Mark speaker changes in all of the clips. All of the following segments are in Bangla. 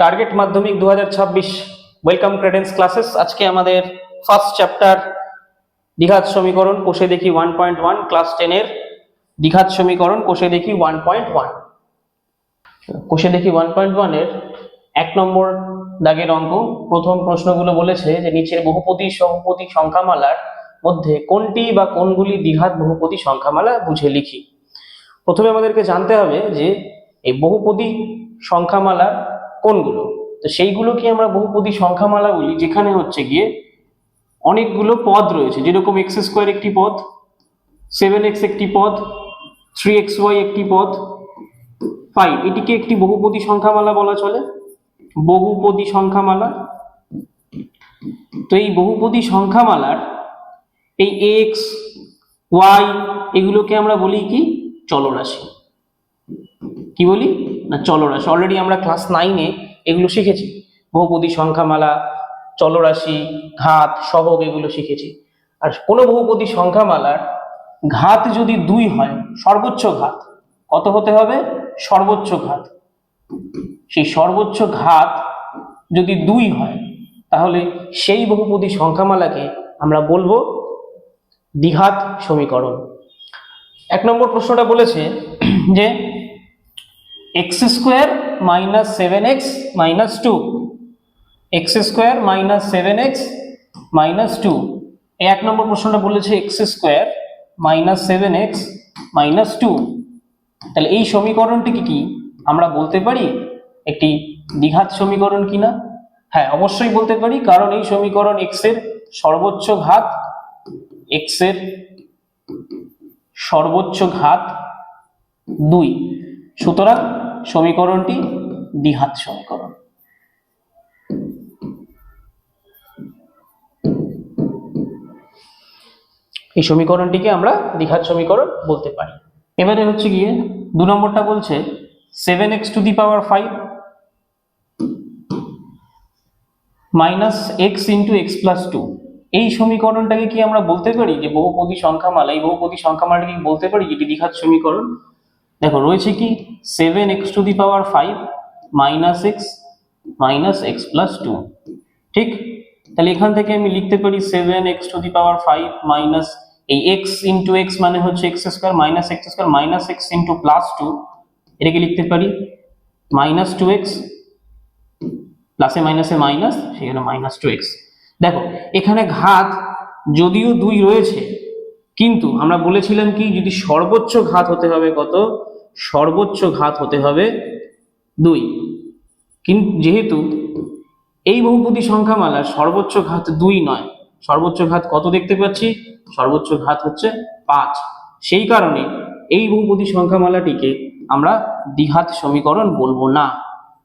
Speaker 1: টার্গেট মাধ্যমিক 2026 ওয়েলকাম ক্রেডেন্স ক্লাসেস। আজকে আমাদের ফার্স্ট চ্যাপ্টার দ্বিঘাত সমীকরণ কোষে দেখি 1.1 ক্লাস 10 এর দ্বিঘাত সমীকরণ কোষে দেখি 1.1। কোষে দেখি 1.1 এর 1 নম্বর দাগের অঙ্ক। প্রথম প্রশ্নগুলো বলেছে যে নিচের বহুপদী সহপদী সংখ্যামালার মধ্যে কোনটি বা কোনগুলি দ্বিঘাত বহুপদী সংখ্যামালা বুঝে লিখি। প্রথমে আমাদেরকে জানতে হবে যে এই বহুপদী সংখ্যামালা কোনগুলো। তো সেইগুলোকে আমরা বহুপদী সংখ্যামালা বলি যেখানে হচ্ছে গিয়ে অনেকগুলো পদ রয়েছে, যেরকম এক্স স্কোয়ার একটি পদ, 7x একটি পদ, 3xy একটি পদ, 5, এটিকে একটি বহুপদী সংখ্যামালা বলা চলে, বহুপদী সংখ্যামালা। তো এই বহুপদী সংখ্যামালার এই x y এগুলোকে আমরা বলি কি চলরাশি। কি বলি না চলরাশি। অলরেডি আমরা ক্লাস 9-এ এগুলো শিখেছি, বহুপদী সংখ্যামালা, চলরাশি, ঘাত, সহগ এগুলো শিখেছি। আর কোনো বহুপদী সংখ্যামালার ঘাত যদি 2 হয়, সর্বোচ্চ ঘাত কত হতে হবে? সর্বোচ্চ ঘাত। সেই সর্বোচ্চ ঘাত যদি 2 হয় তাহলে সেই বহুপদী সংখ্যামালাকে আমরা বলবো দ্বিঘাত সমীকরণ। 1 নম্বর প্রশ্নটা বলেছে যে x square minus 7x minus 2, x square minus 7x minus 2। এই 1 নম্বর প্রশ্নটা বলেছে x square minus 7x minus 2। তাহলে এই সমীকরণটিকে কি আমরা বলতে পারি একটি দ্বিঘাত সমীকরণ কিনা? হ্যাঁ, অবশ্যই বলতে পারি, কারণ এই সমীকরণ x এর সর্বোচ্চ ঘাত, x এর সর্বোচ্চ ঘাত 2, সুতরাং সমীকরণটি দ্বিঘাত সমীকরণ। এই সমীকরণটিকে আমরা দ্বিঘাত সমীকরণ বলতে পারি। এবারে হচ্ছে গিয়ে 2 নম্বরটা বলছে 7x two the power 5 minus x into x plus 2। এই সমীকরণটাকে কি আমরা বলতে পারি যে বহুপদী সংখ্যামালা? এই বহুপদী সংখ্যামালাটাকে বলতে পারি যেটি দ্বিঘাত সমীকরণ। দেখো রয়েছে কি 7x two the power 5 minus x plus 2, ঠিক? তাহলে এখান থেকে আমি লিখতে পারি 7x two the power 5 minus এই x ইন্টু x মানে হচ্ছে x square minus x square minus x into plus 2, এটাকে লিখতে পারি মাইনাস 2x, প্লাসে মাইনাসে মাইনাস, সেখানে মাইনাস 2x। দেখো এখানে ঘাত যদিও 2 রয়েছে, কিন্তু আমরা বলেছিলাম কি যদি সর্বোচ্চ ঘাত হতে হবে কত? সর্বোচ্চ ঘাত হতে হবে 2। কিন্তু যেহেতু এই বহুপদী সংখ্যামালার সর্বোচ্চ ঘাত 2 নয়, সর্বোচ্চ ঘাত কত দেখতে পাচ্ছি? সর্বোচ্চ ঘাত হচ্ছে 5। সেই কারণে এই বহুপদী সংখ্যামালাটিকে আমরা দ্বিঘাত সমীকরণ বলবো না।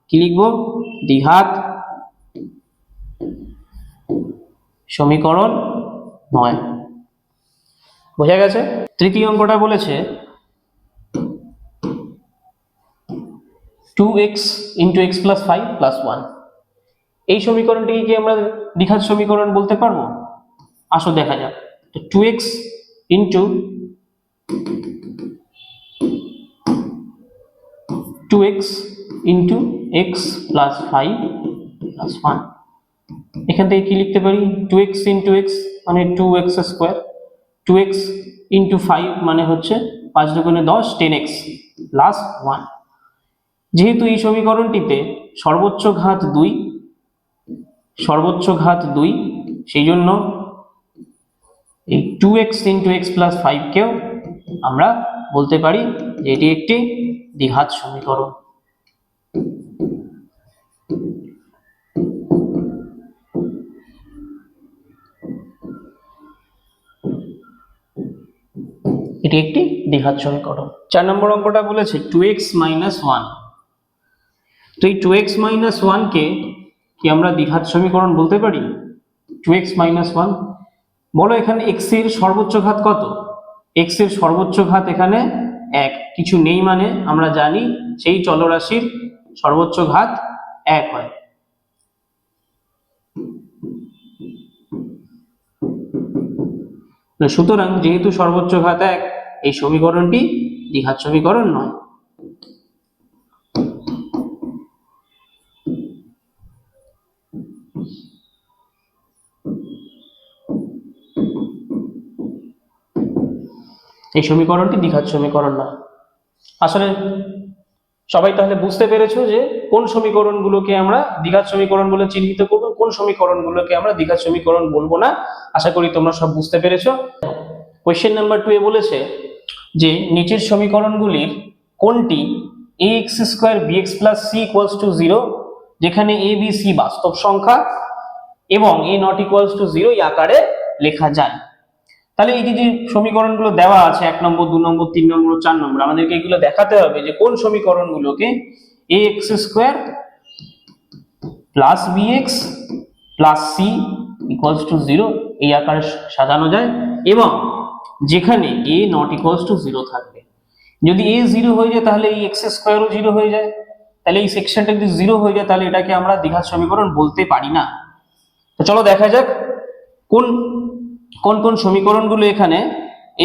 Speaker 1: কি লিখবো? দ্বিঘাত সমীকরণ নয়। বোঝা গেছে? তৃতীয় অঙ্কটা বলেছে 2x into x plus 5 plus 1। এই সমীকরণটিকে কি আমরা দ্বিঘাত সমীকরণ বলতে পারবো? আসো দেখা যাক। তো 2x into x plus 5 plus 1। এখান থেকে কি লিখতে পারি? 2x ইন্টু x মানে 2x স্কোয়ার, 2x ইন্টু 5 মানে হচ্ছে 5 দুগুণে 10, 10x প্লাস 1। যেহেতু এই সমীকরণটিতে সর্বোচ্চ ঘাত 2, সর্বোচ্চ ঘাত 2, সেই জন্য এই 2x ইন্টু x প্লাস 5 কেও আমরা বলতে পারি যে এটি একটি দ্বিঘাত সমীকরণ। এটি একটি দ্বিঘাত সমীকরণ। 4 নম্বর অঙ্কটা বলেছে 2x মাইনাস 1। তো এই 2x মাইনাস 1 কে কি আমরা দ্বিঘাত সমীকরণ বলতে পারি? 2x মাইনাস 1, বলো এখানে x এর সর্বোচ্চ ঘাত কত? x এর সর্বোচ্চ ঘাত এখানে 1, কিছু নেই মানে আমরা জানি সেই চলরাশির সর্বোচ্চ ঘাত 1 হয়। সুতরাং যেহেতু সর্বোচ্চ ঘাত 1, এই সমীকরণটি দ্বিঘাত সমীকরণ নয়। এই সমীকরণটি দ্বিঘাত সমীকরণ না। আসলে সবাই তাহলে বুঝতে পেরেছো যে কোন সমীকরণগুলোকে আমরা দ্বিঘাত সমীকরণ বলে চিহ্নিত করব, কোন সমীকরণগুলোকে আমরা দ্বিঘাত সমীকরণ বলবো না। আশা করি তোমরা সব বুঝতে পেরেছো। কোয়েশ্চেন নাম্বার 2 এ বলেছে যে নিচের সমীকরণগুলির কোনটি ax square bx plus c equals to 0, যেখানে a b c বাস্তব সংখ্যা এবং a নট ইকুয়ালস টু 0 এই আকারে লেখা যায়। তাহলে এই যে সমীকরণগুলো দেওয়া আছে 1 নম্বর 2 নম্বর 3 নম্বর 4 নম্বর, আমাদেরকে এগুলো দেখাতে হবে যে কোন সমীকরণগুলোকে ax square plus bx plus c equals to 0 এই আকারে সাজানো যায় এবং যেখানে a নট ইকুয়ালস টু 0 থাকবে। যদি a 0 হয়ে যায় তাহলে এই x স্কয়ারও 0 হয়ে যায়, তাহলে এই সেকশনটা যদি 0 হয়ে যায় তাহলে এটাকে আমরা দ্বিঘাত সমীকরণ বলতে পারি না। তো চলো দেখা যাক কোন কোন কোন সমীকরণগুলো এখানে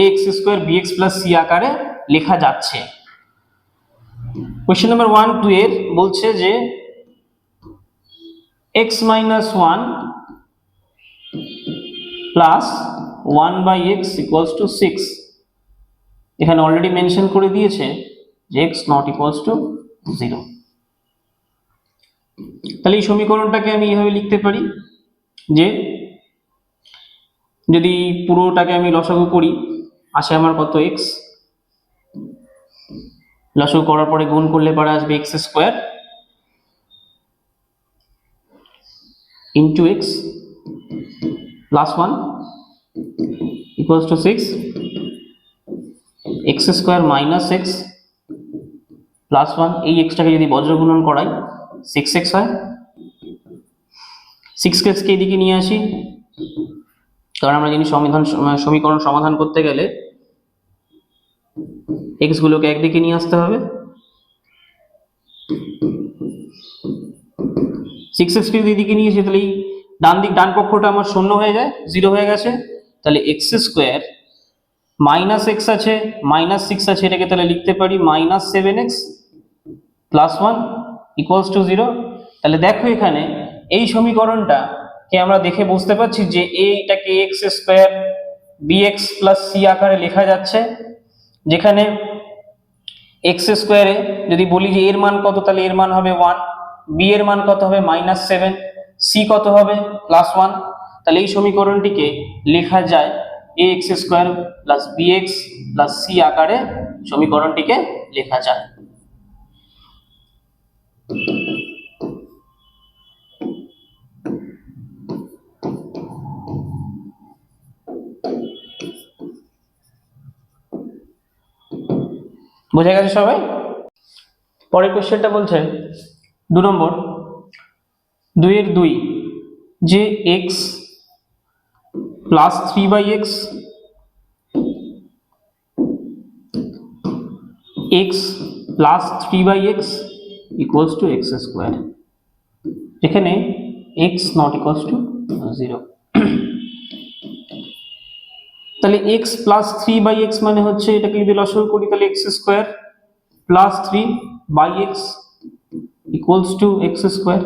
Speaker 1: ax square bx plus c আকারে লেখা যাচ্ছে। কোশ্চেন নাম্বার 1 2 এর বলছে যে x minus 1 plus 1 by x equals to 6, এখানে অলরেডি মেনশন করে দিয়েছে যে x নট ইকুয়ালস টু 0। তাহলে এই সমীকরণটাকে আমি এইভাবে লিখতে পারি যে যদি পুরোটাকে আমি লসাগু করি আসে আমার কত x, লসাগু করার পরে গুণ করলে পরে আসবে x square into x plus 1 equals to 6, x square minus x plus 1, এই xটাকে যদি বজ্র গুণন করাই 6x হয়। 6x কে এদিকে নিয়ে আসি, কারণ আমরা জানি সমীকরণ সমাধান করতে গেলে x গুলোকে একদিকে নিয়ে আসতে হবে। 6x কে যদি এদিকে নিয়ে আসি তাহলে এই ডান পক্ষটা আমার শূন্য হয়ে যায়, 0 হয়ে গেছে। তাহলে x স্কয়ার মাইনাস x আছে মাইনাস 6 আছে, এটাকে তাহলে লিখতে পারি minus 7x plus 1 equals to 0। তাহলে দেখো এখানে এই সমীকরণটা কে আমরা দেখে বুঝতে পারছি যে এইটাকে x square bx plus c আকারে লেখা যাচ্ছে, যেখানে x স্কয়ারে যদি বলি যে এর মান কত তাহলে এর মান হবে 1, b এর মান কত হবে মাইনাস 7, c কত হবে প্লাস 1। তাহলে এই সমীকরণটিকে লেখা যায় ax square plus bx plus c আকারে সমীকরণটিকে লেখা যায়। বোঝা গেছে সবাই? পরের কোশ্চেনটা বলছে 2 নম্বর 2 এর 2 যে x plus 3 by x plus 3 by x equals to x square, যেখানে x নট ইকুয়ালস টু 0। তাহলে x প্লাস 3 বাই x মানে হচ্ছে এটাকে যদি লসাগু করি তাহলে x square plus 3 by x equals to x square,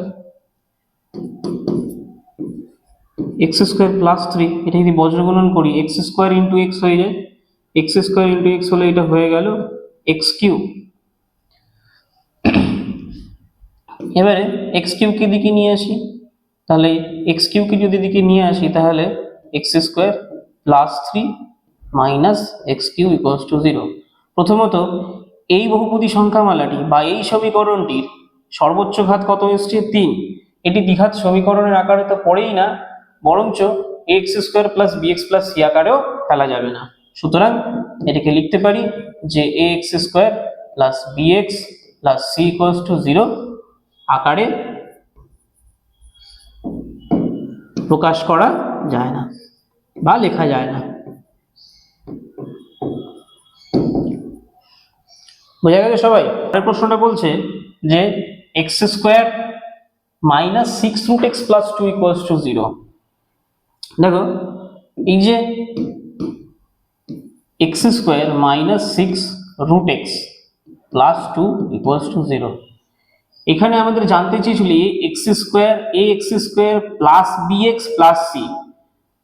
Speaker 1: x square plus 3 এটা যদি বজ্র গুণন করি x স্কয়ার ইনটু x হয়ে যায়, x স্কয়ার ইনটু x হলে এটা হয়ে গেল x কিউব। এবারে x কিউব কে দিকে নিয়ে আসি, তাহলে x কিউব কে যদি দিকে নিয়ে আসি তাহলে x square plus 3 minus x cube equals to 0। প্রথমত এই বহুপদী সংখ্যামালাটি বা এই সমীকরণটির সর্বোচ্চ ঘাত কত এসছে 3, এটি দ্বিঘাত সমীকরণের আকারে তো পড়েই না, বরঞ্চ ax square plus bx plus c আকারেও ফেলা যাবে না। সুতরাং এটাকে লিখতে পারি যে ax square plus bx plus c equals to 0 আকারে প্রকাশ করা যায় না বা লেখা যায় না। বোঝা গেছে সবাই? পরের প্রশ্নটা বলছে যে x square minus 6 root x plus 2 equals to 0। দেখো এই যে x square minus 6 root x plus 2 equals to 0, এখানে আমাদের জানতে চেয়েছিল x square plus bx plus c,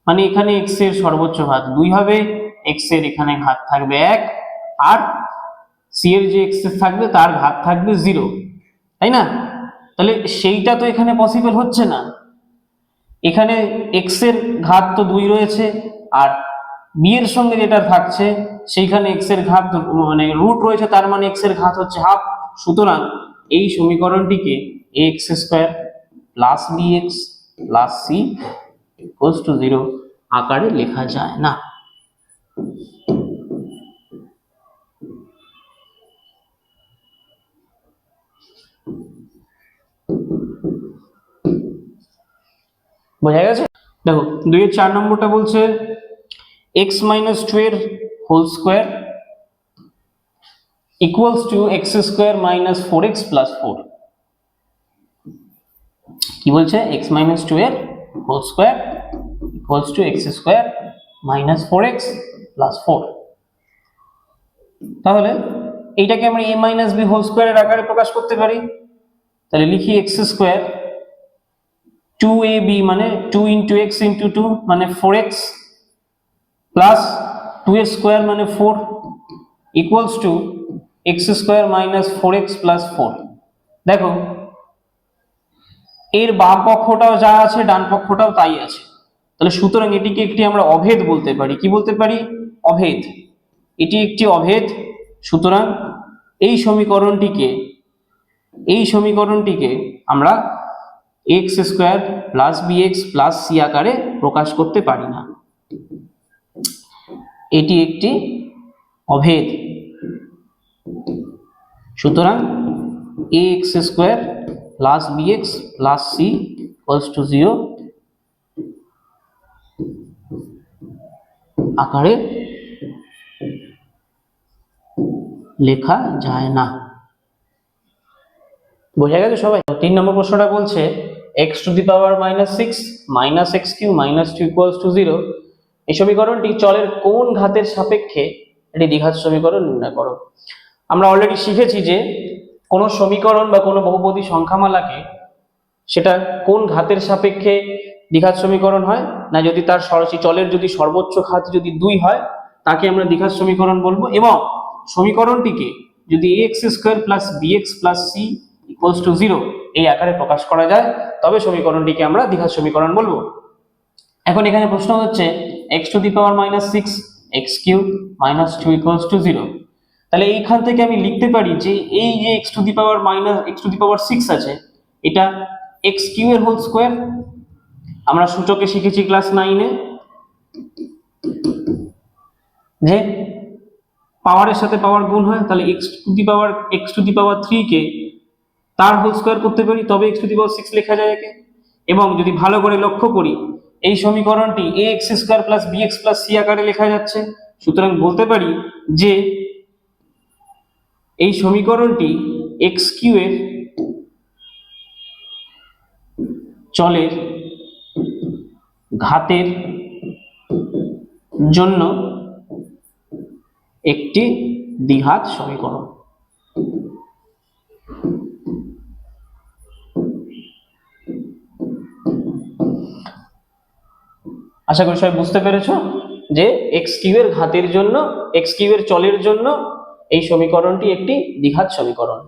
Speaker 1: মানে এখানে x এর সর্বোচ্চ ঘাত 2 হবে এক্স এর এখানে ঘাত থাকবে 1 আর সি এর যে এক্স থাকবে তার ঘাত থাকবে 0, তাই না? তাহলে সেইটা তো এখানে পসিবল হচ্ছে না। এখানে এক্স এর ঘাত তো 2 রয়েছে আর বি এর সঙ্গে যেটা থাকছে সেইখানে এক্স এর ঘাত মানে রুট রয়েছে, তার মানে এক্স এর ঘাত হচ্ছে হাফ। সুতরাং এই সমীকরণটিকে x square plus B x plus C equals to 0 আকারে লেখা যায় না। বোঝা গেছে? দেখো 2 এর 4 নম্বরটা বলছে x মাইনাস 2 এর whole square equals to x square minus 4x plus 4। কি বলছে? x মাইনাস 2 এর whole square equals to x square minus 4x plus 4। তাহলে এইটাকে আমরা a মাইনাস b হোল স্কোয়ারের আকারে প্রকাশ করতে পারি। তাহলে লিখি এক্স স্কোয়ার 2ab মানে 2 ইন্টু এক্স ইন্টু 2 মানে 4x প্লাস 2 এর স্কোয়ার মানে 4 equals to x square minus 4x plus 4। দেখো এর বাম পক্ষটাও যা আছে ডান পক্ষটাও তাই আছে, তাহলে সুতরাং এটিকে একটি আমরা অভেদ বলতে পারি। কি বলতে পারি? অভেদ। এটি একটি অভেদ। সুতরাং এই সমীকরণটিকে আমরা X square plus B x plus C আকারে প্রকাশ করতে পারি না। এটি একটি অভেদ। সুতরাং A X square plus B x plus C equals to 0 আকারে লেখা যায় না। বোঝা গেছে সবাই? 3 নম্বর প্রশ্নটা বলছে x to the power minus 6 minus x q minus 2 equals to 0 এই সমীকরণটি চলের কোন ঘাতের সাপেক্ষে এটি দ্বিঘাত সমীকরণ নির্ণয় করো। আমরা অলরেডি শিখেছি যে কোনো সমীকরণ বা কোনো বহুপদী সংখ্যামালাকে সেটা কোন ঘাতের সাপেক্ষে দ্বিঘাত সমীকরণ হয় না, যদি তার চলের যদি সর্বোচ্চ ঘাত যদি 2 হয় তাকে আমরা দ্বিঘাত সমীকরণ বলবো, এবং সমীকরণটিকে যদি x square plus b x plus C equals to 0 এই আকারে প্রকাশ করা যায় তবে সমীকরণটিকে আমরা দ্বিঘাত সমীকরণ বলবো। এখন এখানে প্রশ্ন হচ্ছে x to the power minus 6 x cube minus 2 equals to 0। তাহলে এইখান থেকে আমি লিখতে পারি যে এই যে x to the power minus x to the power 6 আছে এটা এক্স কিউ এর হোল স্কোয়ার। আমরা সূচকে শিখেছি ক্লাস 9 এ যে পাওয়ারের সাথে পাওয়ার গুণ হয়, তাহলে x টু দি পাওয়ার 3 কে তার হোল স্কোয়ার করতে পারি তবে x টু দি পাওয়ার 6 লেখা যায় একে। এবং যদি ভালো করে লক্ষ্য করি এই সমীকরণটি ax square plus bx plus c আকারে লেখা যাচ্ছে। সুতরাং বলতে পারি যে এই সমীকরণটি x কিউ এর চলের ঘাতের জন্য একটি দ্বিঘাত সমীকরণ। আশা করি সবাই বুঝতে পেরেছো যে এক্স কিউ এর ঘাতের জন্য, এক্স কিউ এর চলের জন্য এই সমীকরণটি একটি দ্বিঘাত সমীকরণ।